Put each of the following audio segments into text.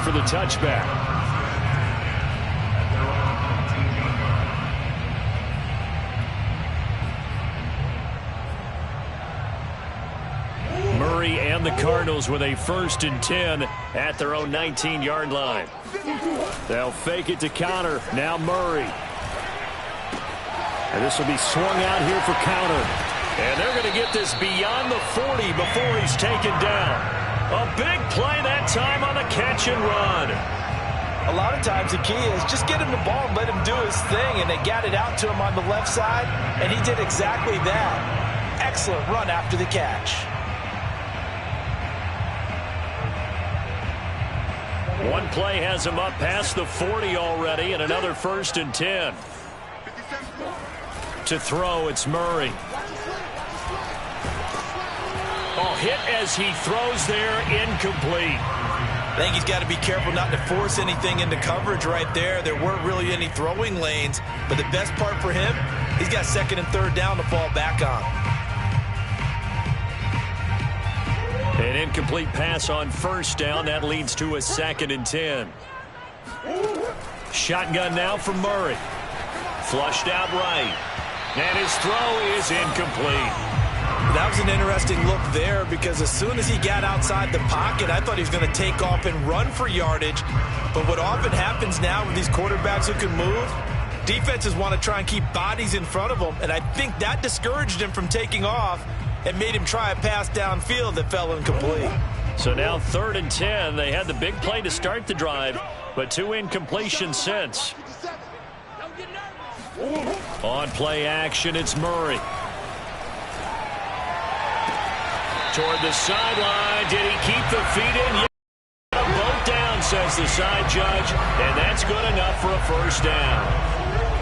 for the touchback. Murray and the Cardinals with a 1st and 10 at their own 19-yard line. They'll fake it to counter. Now Murray. And this will be swung out here for counter. And they're going to get this beyond the 40 before he's taken down. A big play that time on the catch and run. A lot of times the key is just get him the ball and let him do his thing, and they got it out to him on the left side, and he did exactly that. Excellent run after the catch. One play has him up past the 40 already, and another 1st and 10. To throw, it's Murray. Oh, hit as he throws there, incomplete. I think he's got to be careful not to force anything into coverage right there. There weren't really any throwing lanes, but the best part for him, he's got 2nd and 3rd down to fall back on. An incomplete pass on 1st down. That leads to a 2nd and 10. Shotgun now for Murray. Flushed out right. And his throw is incomplete. That was an interesting look there because as soon as he got outside the pocket, I thought he was going to take off and run for yardage. But what often happens now with these quarterbacks who can move, defenses want to try and keep bodies in front of them. And I think that discouraged him from taking off and made him try a pass downfield that fell incomplete. So now 3rd and 10. They had the big play to start the drive, but 2 incompletions since. On play action, it's Murray. Toward the sideline. Did he keep the feet in? Yeah. Both down, says the side judge, and that's good enough for a 1st down.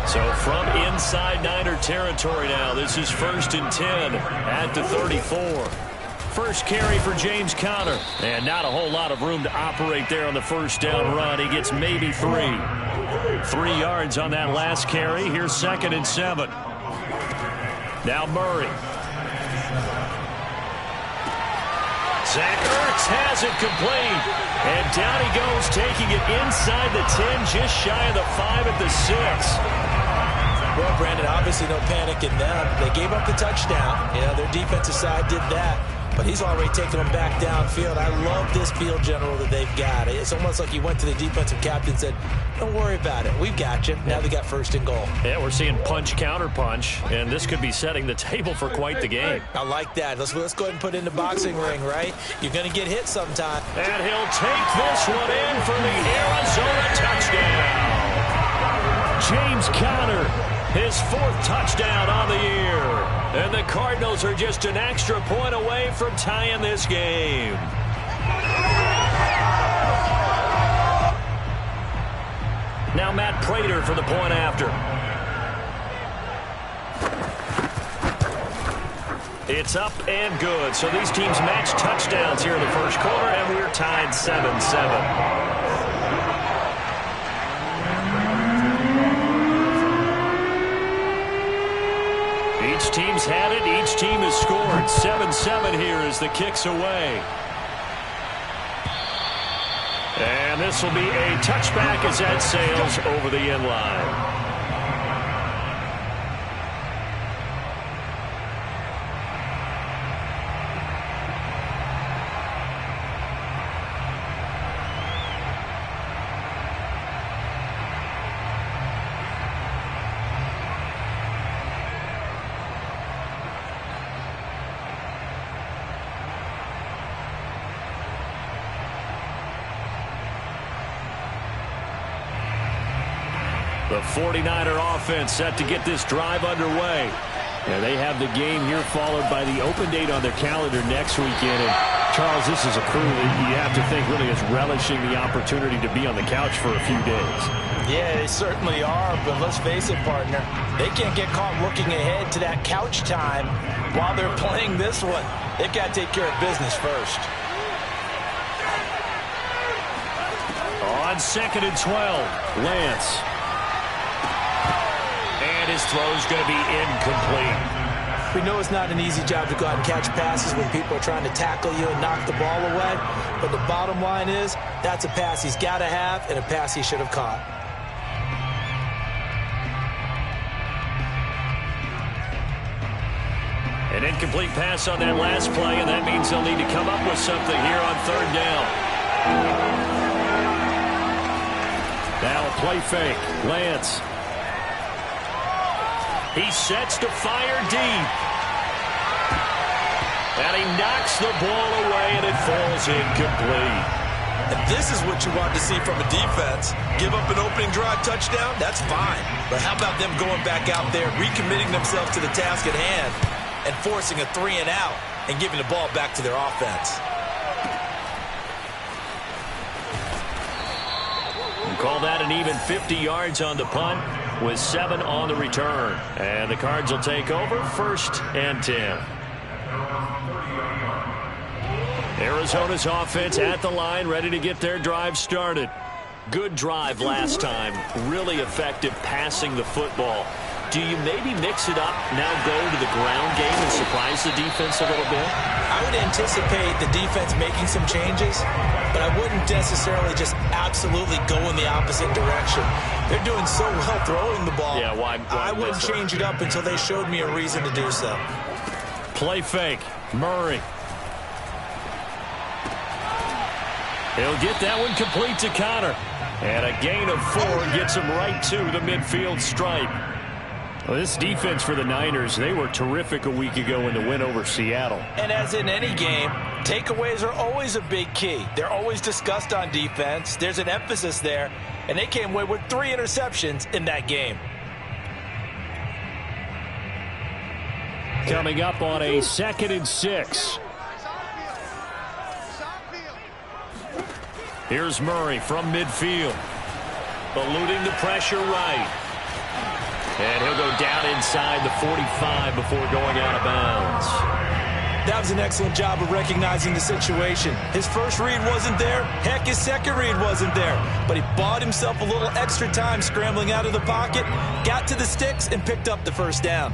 So from inside Niner territory now, this is 1st and 10 at the 34. First carry for James Conner, and not a whole lot of room to operate there on the 1st down run. He gets maybe 3. 3 yards on that last carry. Here's 2nd and 7. Now Murray. Zach Ertz has it complete. And down he goes, taking it inside the 10, just shy of the 5 at the 6. Well, Brandon, obviously no panic in them. They gave up the touchdown. You know, their defensive side did that. But he's already taken them back downfield. I love this field general that they've got. It's almost like he went to the defensive captain and said, don't worry about it. We've got you. Now they got 1st and goal. Yeah, we're seeing punch, counter punch, and this could be setting the table for quite the game. I like that. Let's go ahead and put it in the boxing ring, right? You're going to get hit sometime. And he'll take this one in for the Arizona touchdown. James Conner, his 4th touchdown on the year. And the Cardinals are just an extra point away from tying this game. Now Matt Prater for the point after. It's up and good. So these teams match touchdowns here in the 1st quarter, and we're tied 7-7. Each team's had it. Each team has scored. 7-7 here as the kick's away. And this will be a touchback as that sails over the end line. The 49er offense set to get this drive underway. And they have the game here followed by the open date on their calendar next weekend. And Charles, this is a crew that you have to think really is relishing the opportunity to be on the couch for a few days. Yeah, they certainly are, but let's face it, partner. They can't get caught looking ahead to that couch time while they're playing this one. They've got to take care of business first. On 2nd and 12, Lance. And his throw's going to be incomplete. We know it's not an easy job to go out and catch passes when people are trying to tackle you and knock the ball away. But the bottom line is that's a pass he's got to have and a pass he should have caught. An incomplete pass on that last play, and that means they'll need to come up with something here on third down. Now a play fake. Lance. He sets to fire deep. And he knocks the ball away, and it falls incomplete. And this is what you want to see from a defense. Give up an opening drive touchdown, that's fine. But how about them going back out there, recommitting themselves to the task at hand, and forcing a 3-and-out and giving the ball back to their offense. We'll call that an even 50 yards on the punt with 7 on the return. And the Cards will take over 1st and 10. Arizona's offense at the line, ready to get their drive started. Good drive last time. Really effective passing the football. Do you maybe mix it up, now go to the ground game and surprise the defense a little bit? I would anticipate the defense making some changes, but I wouldn't necessarily just absolutely go in the opposite direction. They're doing so well throwing the ball. Yeah, why I wouldn't change it up until they showed me a reason to do so. Play fake. Murray. He'll get that one complete to Connor. And a gain of 4 gets him right to the midfield stripe. Well, this defense for the Niners, they were terrific a week ago in the win over Seattle. And as in any game, takeaways are always a big key. They're always discussed on defense. There's an emphasis there, and they came away with 3 interceptions in that game. Coming up on a 2nd and 6. Here's Murray from midfield. Eluding the pressure right. And he'll go down inside the 45 before going out of bounds. That was an excellent job of recognizing the situation. His first read wasn't there. Heck, his second read wasn't there. But he bought himself a little extra time scrambling out of the pocket, got to the sticks, and picked up the first down.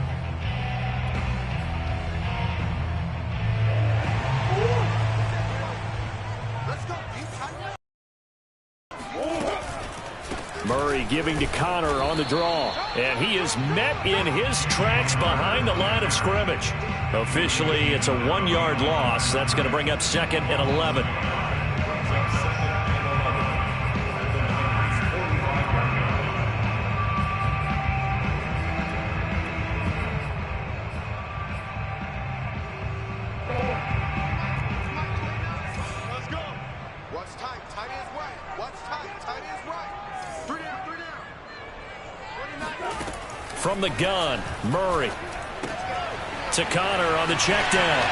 Murray giving to Connor on the draw. And he is met in his tracks behind the line of scrimmage. Officially, it's a 1-yard loss. That's going to bring up 2nd and 11. Let's go. What's tight? Tight is right. What's tight? Tight is right. 3 down, 3 down. 49. From the gun, Murray to Connor on the check down.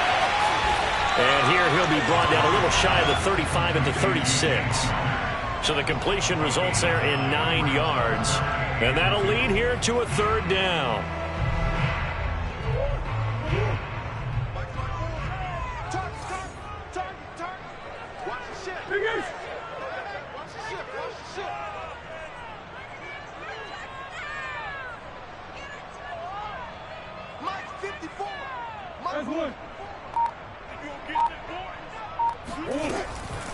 And here he'll be brought down a little shy of the 35 at the 36. So the completion results there in 9 yards. And that'll lead here to a 3rd down. Watch the ship. Watch the ship. Watch the ship. Mike 54. Mike 1.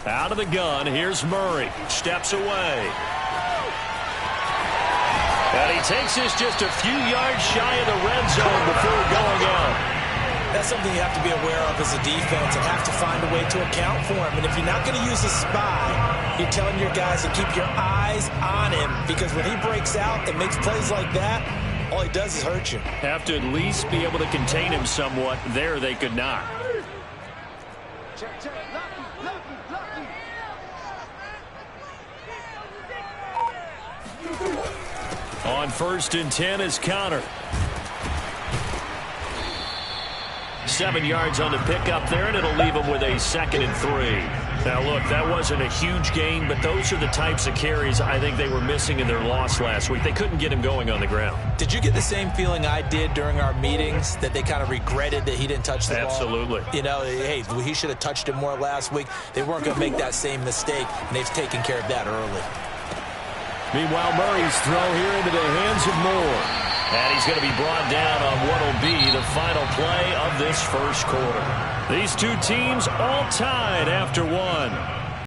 Out of the gun, here's Murray. Steps away. And he takes this just a few yards shy of the red zone before going out. That's something you have to be aware of as a defense and have to find a way to account for him. And if you're not going to use a spy, you're telling your guys to keep your eyes on him, because when he breaks out and makes plays like that, all he does is hurt you. Have to at least be able to contain him somewhat. There they could not. Check, check. Lucky, lucky, lucky. On 1st and 10 is Connor. 7 yards on the pickup there, and it'll leave him with a 2nd and 3. Now, look, that wasn't a huge gain, but those are the types of carries I think they were missing in their loss last week. They couldn't get him going on the ground. Did you get the same feeling I did during our meetings, that they kind of regretted that he didn't touch the ball? Absolutely. You know, hey, he should have touched it more last week. They weren't going to make that same mistake, and they've taken care of that early. Meanwhile, Murray's throw here into the hands of Moore. And he's going to be brought down on what will be the final play of this first quarter. These two teams all tied after one.